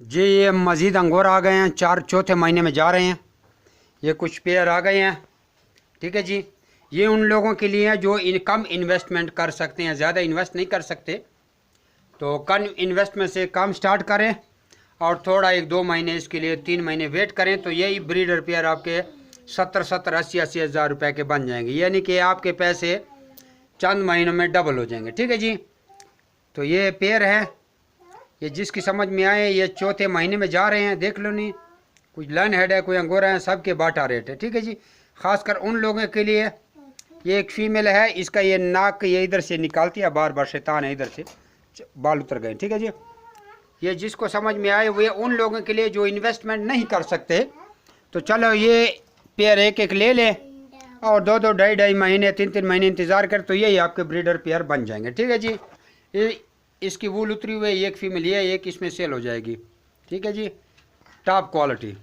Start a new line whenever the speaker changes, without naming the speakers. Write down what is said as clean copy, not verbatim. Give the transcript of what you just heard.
जी ये मज़ीद अंगूर आ गए हैं, चौथे महीने में जा रहे हैं। ये कुछ पेयर आ गए हैं, ठीक है जी। ये उन लोगों के लिए है जो कम इन्वेस्टमेंट कर सकते हैं, ज़्यादा इन्वेस्ट नहीं कर सकते, तो कम इन्वेस्टमेंट से काम स्टार्ट करें और थोड़ा 1-2 महीने इसके लिए 3 महीने वेट करें, तो यही ब्रीडर पेयर आपके 70-80 हज़ार रुपये के बन जाएंगे। यानी कि आपके पैसे चंद महीनों में डबल हो जाएंगे, ठीक है जी। तो ये पेयर है, ये जिसकी समझ में आए, ये चौथे महीने में जा रहे हैं, देख लो। नहीं कुछ लर्न हेड है, कोई अंगोरा है, सबके बाटा रेट है, ठीक है जी। खासकर उन लोगों के लिए। ये एक फीमेल है, इसका ये नाक ये इधर से निकालती है, बार बार शैतान है, इधर से बाल उतर गए, ठीक है जी। ये जिसको समझ में आए वो उन लोगों के लिए जो इन्वेस्टमेंट नहीं कर सकते, तो चलो ये पेयर एक एक ले लें और 2-2, 2.5 महीने, 3-3 महीने इंतज़ार कर, तो यही आपके ब्रीडर पेयर बन जाएंगे, ठीक है जी। ये इसकी वूल उतरी हुई है, एक फीमेल ये एक इसमें सेल हो जाएगी, ठीक है जी। Top quality.